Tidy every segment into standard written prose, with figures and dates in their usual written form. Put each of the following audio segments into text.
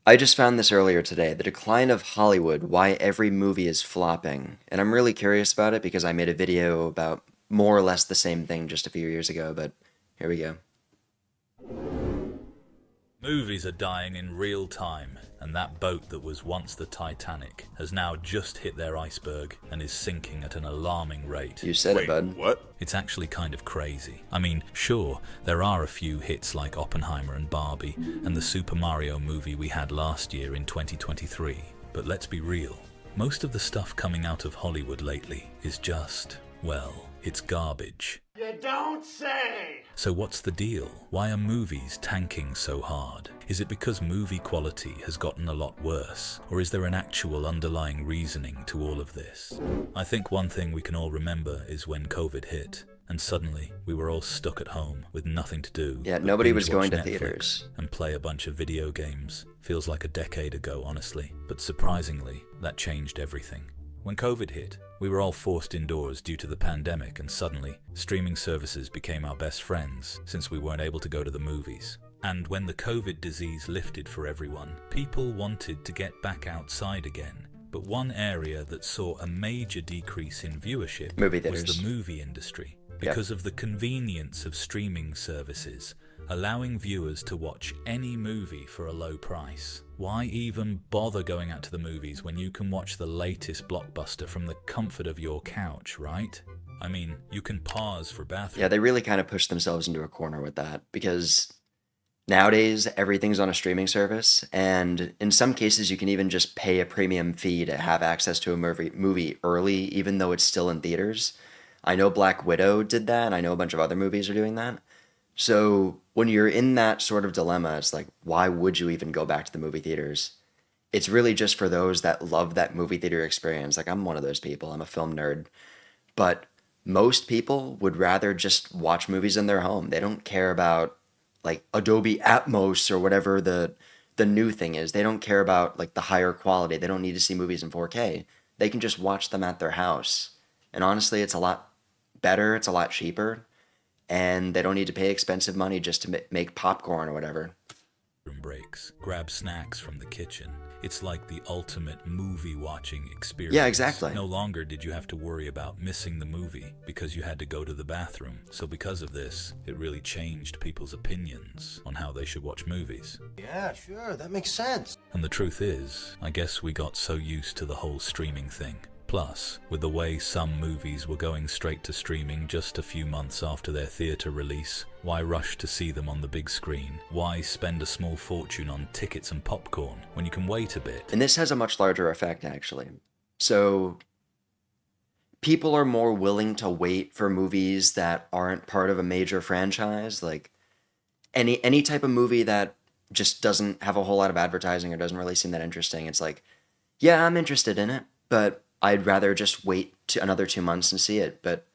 I just found this earlier today, The Decline of Hollywood, Why Every Movie is Flopping. And I'm really curious about it because I made a video about more or less the same thing just a few years ago, but here we go. Movies are dying in real time, and that boat that was once the Titanic has now just hit their iceberg and is sinking at an alarming rate. You said it, Wait, bud. what? It's actually kind of crazy. I mean, sure, there are a few hits like Oppenheimer and Barbie and the Super Mario movie we had last year in 2023, but let's be real. Most of the stuff coming out of Hollywood lately is just, well, it's garbage. You don't say! So what's the deal? Why are movies tanking so hard? Is it because movie quality has gotten a lot worse? Or is there an actual underlying reasoning to all of this? I think one thing we can all remember is when COVID hit, and suddenly we were all stuck at home with nothing to do. Yeah, but nobody was binge-watch going to Netflix theaters. and play a bunch of video games. Feels like a decade ago, honestly. But surprisingly, that changed everything. When COVID hit, we were all forced indoors due to the pandemic, and suddenly, streaming services became our best friends since we weren't able to go to the movies. And when the COVID disease lifted for everyone, people wanted to get back outside again. But one area that saw a major decrease in viewership Movie was theaters. the movie industry, because of the convenience of streaming services, allowing viewers to watch any movie for a low price. Why even bother going out to the movies when you can watch the latest blockbuster from the comfort of your couch, right? I mean, you can pause for bathroom. Yeah, they really kind of pushed themselves into a corner with that because nowadays everything's on a streaming service, and in some cases you can even just pay a premium fee to have access to a movie early, even though it's still in theaters. I know Black Widow did that, and I know a bunch of other movies are doing that. So when you're in that sort of dilemma, it's like, why would you even go back to the movie theaters? It's really just for those that love that movie theater experience. Like, I'm one of those people, I'm a film nerd. But most people would rather just watch movies in their home. They don't care about like Adobe Atmos or whatever the new thing is. They don't care about like the higher quality. They don't need to see movies in 4K. They can just watch them at their house. And honestly, it's a lot better, it's a lot cheaper, and they don't need to pay expensive money just to make popcorn or whatever. Breaks, grab snacks from the kitchen. It's like the ultimate movie watching experience. Yeah, exactly. No longer did you have to worry about missing the movie because you had to go to the bathroom. So because of this, it really changed people's opinions on how they should watch movies. Yeah, sure, that makes sense. And the truth is, I guess we got so used to the whole streaming thing. Plus, with the way some movies were going straight to streaming just a few months after their theatre release, why rush to see them on the big screen? Why spend a small fortune on tickets and popcorn when you can wait a bit? And this has a much larger effect, actually. So people are more willing to wait for movies that aren't part of a major franchise, like any type of movie that just doesn't have a whole lot of advertising or doesn't really seem that interesting. It's like, yeah, I'm interested in it, but I'd rather just wait another 2 months and see it. But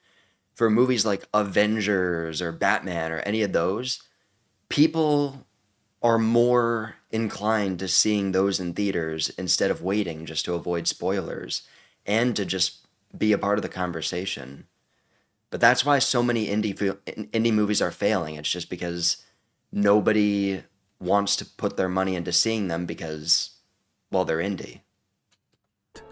for movies like Avengers or Batman or any of those, people are more inclined to seeing those in theaters instead of waiting just to avoid spoilers and to just be a part of the conversation. But that's why so many indie movies are failing. It's just because nobody wants to put their money into seeing them because, well, they're indie.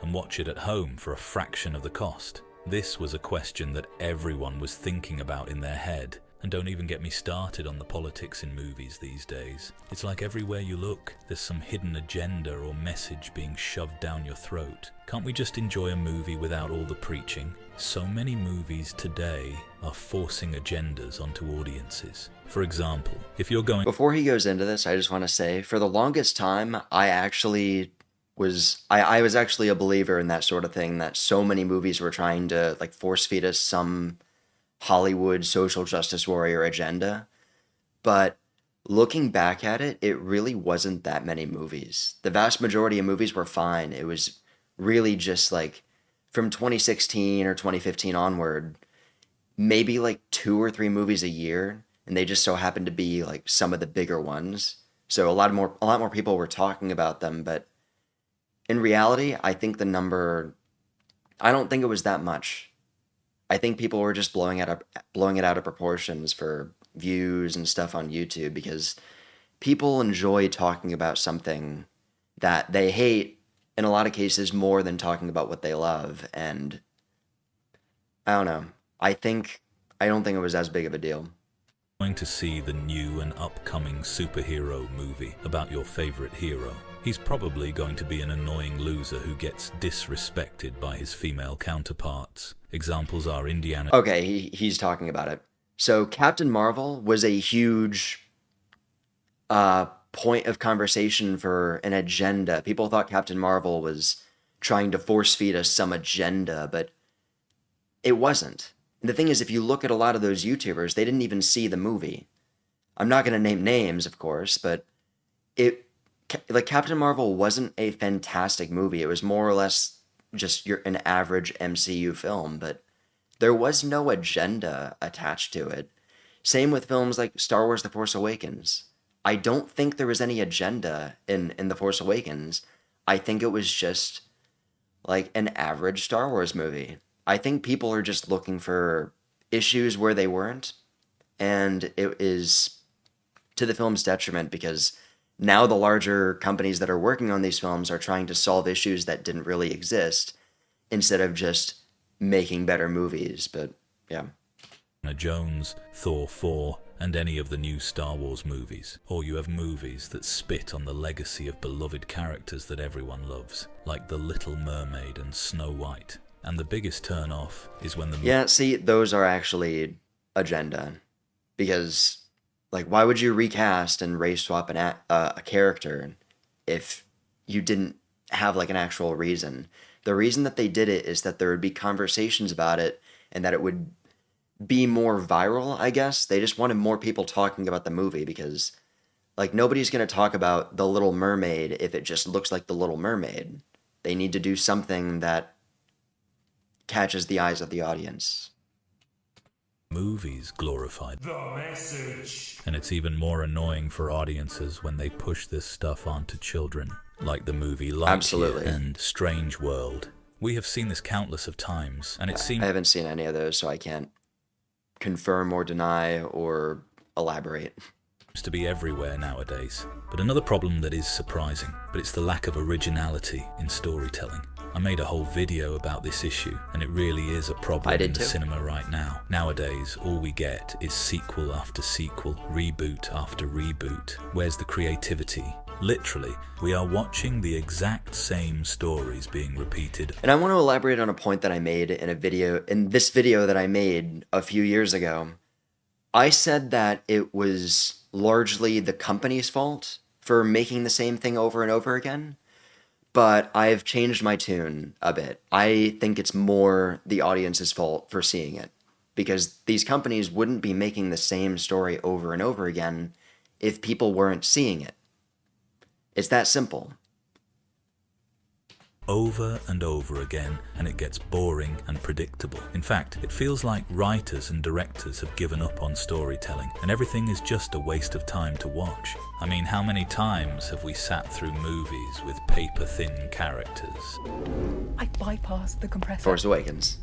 And watch it at home for a fraction of the cost? This was a question that everyone was thinking about in their head. And don't even get me started on the politics in movies these days. It's like everywhere you look, there's some hidden agenda or message being shoved down your throat. Can't we just enjoy a movie without all the preaching? So many movies today are forcing agendas onto audiences. For example, if you're going... Before he goes into this, I just want to say, for the longest time, I was actually a believer in that sort of thing, that so many movies were trying to like force feed us some Hollywood social justice warrior agenda. But looking back at it, it really wasn't that many movies. The vast majority of movies were fine. It was really just like from 2016 or 2015 onward, maybe like 2 or 3 movies a year, and they just so happened to be like some of the bigger ones. So a lot more people were talking about them, but in reality, I think I don't think it was that much. I think people were just blowing it out of proportions for views and stuff on YouTube because people enjoy talking about something that they hate in a lot of cases more than talking about what they love. And I don't know. I don't think it was as big of a deal. Going to see the new and upcoming superhero movie about your favorite hero. He's probably going to be an annoying loser who gets disrespected by his female counterparts. Examples are Indiana. Okay, he's talking about it. So Captain Marvel was a huge point of conversation for an agenda. People thought Captain Marvel was trying to force feed us some agenda, but it wasn't. And the thing is, if you look at a lot of those YouTubers, they didn't even see the movie. I'm not going to name names, of course, but Captain Marvel wasn't a fantastic movie. It was more or less just an average MCU film, but there was no agenda attached to it. Same with films like Star Wars The Force Awakens. I don't think there was any agenda in The Force Awakens. I think it was just like an average Star Wars movie. I think people are just looking for issues where they weren't, and it is to the film's detriment because now the larger companies that are working on these films are trying to solve issues that didn't really exist instead of just making better movies. But yeah. Jones, Thor 4, and any of the new Star Wars movies. Or you have movies that spit on the legacy of beloved characters that everyone loves, like The Little Mermaid and Snow White. And the biggest turn-off is when the... Yeah, see, those are actually agenda. Because, like, why would you recast and race swap a character if you didn't have, like, an actual reason? The reason that they did it is that there would be conversations about it and that it would be more viral, I guess. They just wanted more people talking about the movie because, like, nobody's going to talk about The Little Mermaid if it just looks like The Little Mermaid. They need to do something that catches the eyes of the audience. Movies glorified The message. and it's even more annoying for audiences when they push this stuff onto children, like the movie Lightyear Absolutely. and Strange World. We have seen this countless of times, and it seems I haven't seen any of those, so I can't confirm or deny or elaborate. to be everywhere nowadays. But another problem that is surprising, but it's the lack of originality in storytelling. I made a whole video about this issue, and it really is a problem I did in the too. cinema right now. Nowadays, all we get is sequel after sequel, reboot after reboot. Where's the creativity? Literally, we are watching the exact same stories being repeated. And I want to elaborate on a point that I made in this video that I made a few years ago. I said that it was largely the company's fault for making the same thing over and over again, but I've changed my tune a bit. I think it's more the audience's fault for seeing it, because these companies wouldn't be making the same story over and over again if people weren't seeing it. It's that simple. Over and over again, and it gets boring and predictable. In fact, it feels like writers and directors have given up on storytelling, and everything is just a waste of time to watch. I mean, how many times have we sat through movies with paper-thin characters? I bypassed the compressor. Force Awakens.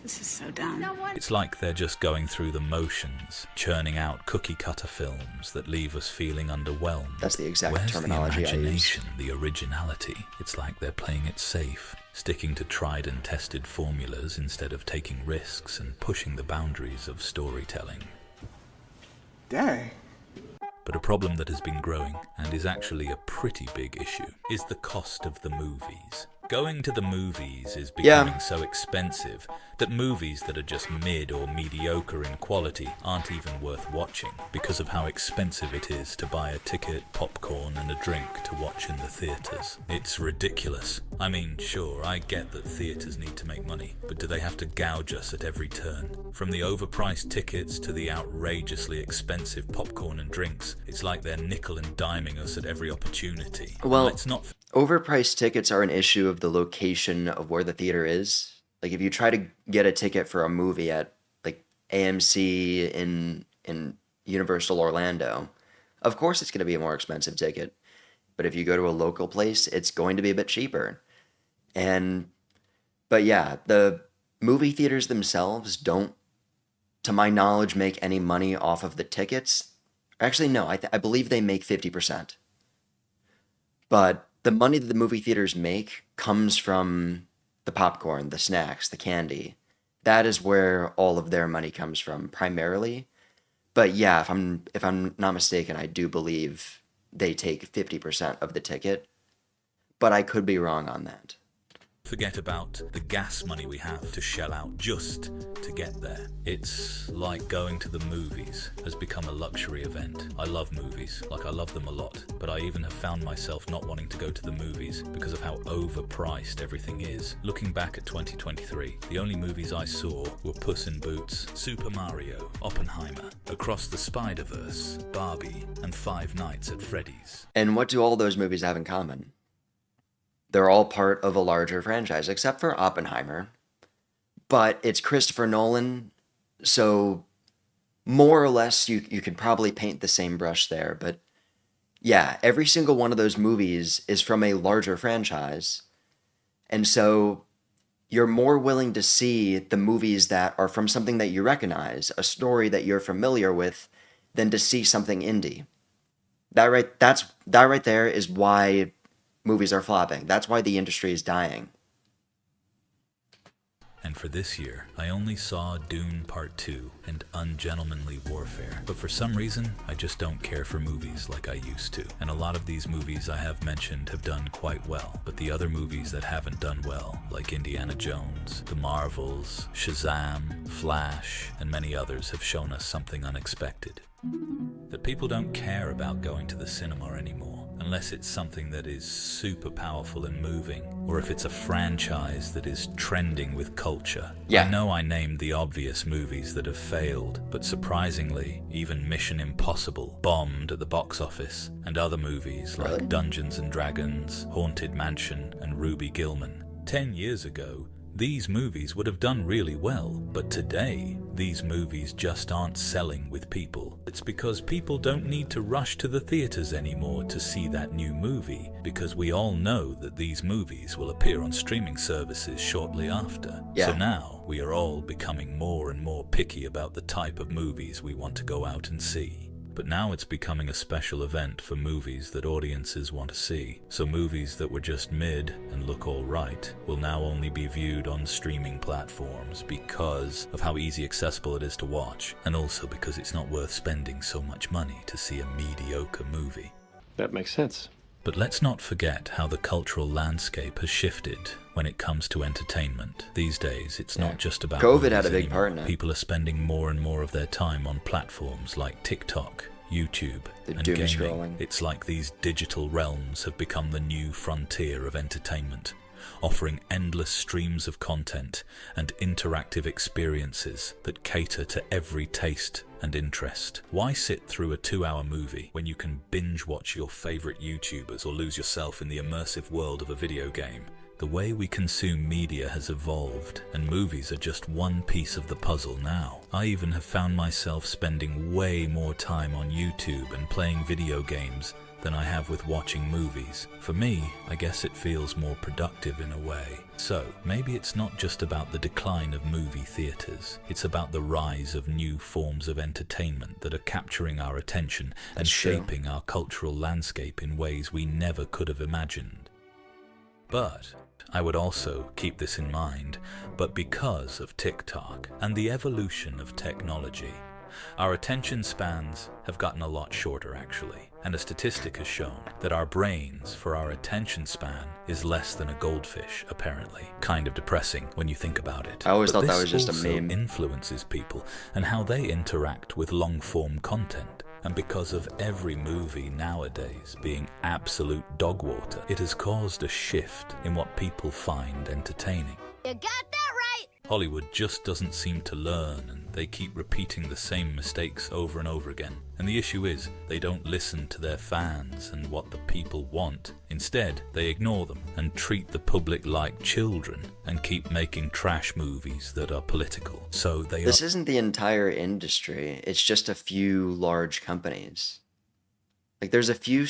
This is so dumb. It's like they're just going through the motions, churning out cookie-cutter films that leave us feeling underwhelmed. That's the exact Where's terminology the I use. imagination, the originality? It's like they're playing it safe, sticking to tried and tested formulas instead of taking risks and pushing the boundaries of storytelling. Dang. But a problem that has been growing, and is actually a pretty big issue, is the cost of the movies. Going to the movies is becoming so expensive that movies that are just mid or mediocre in quality aren't even worth watching because of how expensive it is to buy a ticket, popcorn and a drink to watch in the theatres. It's ridiculous. I mean, sure, I get that theatres need to make money, but do they have to gouge us at every turn? From the overpriced tickets to the outrageously expensive popcorn and drinks, it's like they're nickel and diming us at every opportunity. Well, Let's not overpriced tickets are an issue of the location of where the theater is. Like, if you try to get a ticket for a movie at, like, AMC in Universal Orlando, of course it's going to be a more expensive ticket. But if you go to a local place, it's going to be a bit cheaper. But yeah, the movie theaters themselves don't, to my knowledge, make any money off of the tickets. Actually, no, I believe they make 50%. But the money that the movie theaters make comes from the popcorn, the snacks, the candy. That is where all of their money comes from primarily. But yeah, if I'm not mistaken, I do believe they take 50% of the ticket, but I could be wrong on that. Forget about the gas money we have to shell out just to get there. It's like going to the movies has become a luxury event. I love movies, like I love them a lot, but I even have found myself not wanting to go to the movies because of how overpriced everything is. Looking back at 2023, the only movies I saw were Puss in Boots, Super Mario, Oppenheimer, Across the Spider-Verse, Barbie, and Five Nights at Freddy's. And what do all those movies have in common? They're all part of a larger franchise, except for Oppenheimer. But it's Christopher Nolan, so more or less you could probably paint the same brush there. But yeah, every single one of those movies is from a larger franchise. And so you're more willing to see the movies that are from something that you recognize, a story that you're familiar with, than to see something indie. That right there is why movies are flopping. That's why the industry is dying. And for this year, I only saw Dune Part 2 and Ungentlemanly Warfare. But for some reason, I just don't care for movies like I used to. And a lot of these movies I have mentioned have done quite well. But the other movies that haven't done well, like Indiana Jones, The Marvels, Shazam, Flash, and many others have shown us something unexpected. That people don't care about going to the cinema anymore, unless it's something that is super powerful and moving, or if it's a franchise that is trending with culture. Yeah. I know I named the obvious movies that have failed, but surprisingly, even Mission Impossible bombed at the box office, and other movies like Really? Dungeons and Dragons, Haunted Mansion, and Ruby Gillman. 10 years ago, these movies would have done really well, but today, these movies just aren't selling with people. It's because people don't need to rush to the theaters anymore to see that new movie, because we all know that these movies will appear on streaming services shortly after. Yeah. So now, we are all becoming more and more picky about the type of movies we want to go out and see. But now it's becoming a special event for movies that audiences want to see. So movies that were just mid and look alright will now only be viewed on streaming platforms because of how easy accessible it is to watch, and also because it's not worth spending so much money to see a mediocre movie. That makes sense. But let's not forget how the cultural landscape has shifted when it comes to entertainment. These days, it's not just about COVID had movies a big anymore. part in it. People are spending more and more of their time on platforms like TikTok, YouTube, The and doom gaming. scrolling. It's like these digital realms have become the new frontier of entertainment, offering endless streams of content and interactive experiences that cater to every taste and interest. Why sit through a 2-hour movie when you can binge watch your favorite YouTubers or lose yourself in the immersive world of a video game? The way we consume media has evolved, and movies are just one piece of the puzzle now. I even have found myself spending way more time on YouTube and playing video games than I have with watching movies. For me, I guess it feels more productive in a way. So, maybe it's not just about the decline of movie theaters. It's about the rise of new forms of entertainment that are capturing our attention and That's true. shaping our cultural landscape in ways we never could have imagined. But I would also keep this in mind, but because of TikTok and the evolution of technology, our attention spans have gotten a lot shorter actually, and a statistic has shown that our brains for our attention span is less than a goldfish, apparently. Kind of depressing when you think about it. I always But thought that this was just a also meme. influences people and how they interact with long-form content. And because of every movie nowadays being absolute dog water, it has caused a shift in what people find entertaining. You got that right! Hollywood just doesn't seem to learn, and they keep repeating the same mistakes over and over again. And the issue is, they don't listen to their fans and what the people want. Instead, they ignore them and treat the public like children and keep making trash movies that are political. So they This isn't the entire industry. It's just a few large companies. Like, there's a few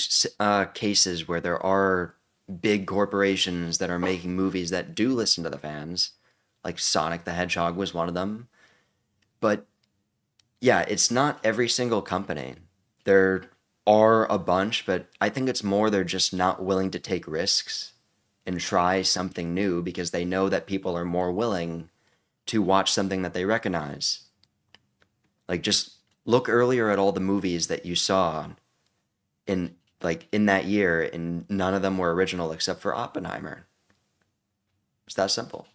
cases where there are big corporations that are making movies that do listen to the fans. Like Sonic the Hedgehog was one of them. But yeah, it's not every single company. They're are a bunch, but I think it's more they're just not willing to take risks and try something new because they know that people are more willing to watch something that they recognize. Like, just look earlier at all the movies that you saw in that year, and none of them were original except for Oppenheimer. It's that simple.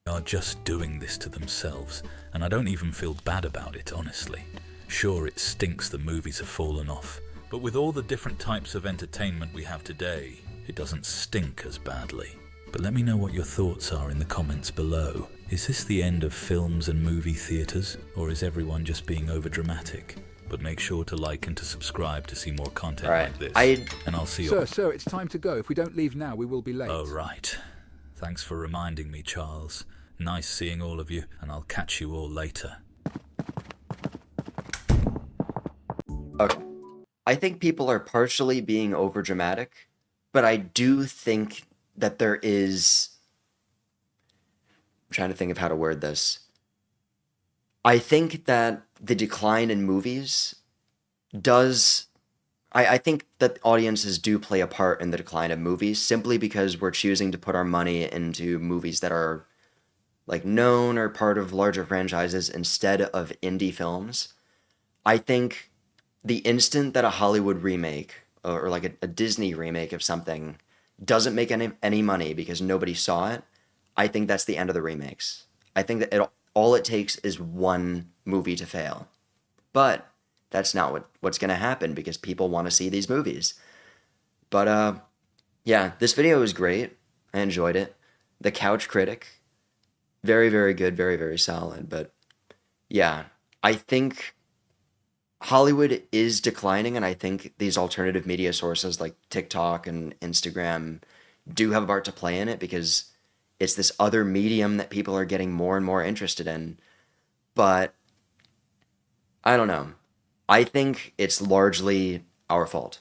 They are just doing this to themselves, and I don't even feel bad about it, honestly. Sure, it stinks the movies have fallen off, but with all the different types of entertainment we have today, it doesn't stink as badly. But let me know what your thoughts are in the comments below. Is this the end of films and movie theatres, or is everyone just being overdramatic? But make sure to like and to subscribe to see more content Right. like this. I- And I'll see you. Sir, it's time to go. If we don't leave now, we will be late. Oh, right. Thanks for reminding me, Charles. Nice seeing all of you, and I'll catch you all later. Okay. I think people are partially being overdramatic, but I do think that there is. I'm trying to think of how to word this. I think that the decline in movies does. I think that audiences do play a part in the decline of movies simply because we're choosing to put our money into movies that are like known or part of larger franchises instead of indie films. I think the instant that a Hollywood remake or like a Disney remake of something doesn't make any money because nobody saw it, I think that's the end of the remakes. I think that all it takes is one movie to fail. But that's not what's going to happen because people want to see these movies. But yeah, this video was great. I enjoyed it. The Couch Critic, very, very good, very, very solid. But yeah, I think Hollywood is declining, and I think these alternative media sources like TikTok and Instagram do have a part to play in it because it's this other medium that people are getting more and more interested in. But I don't know. I think it's largely our fault.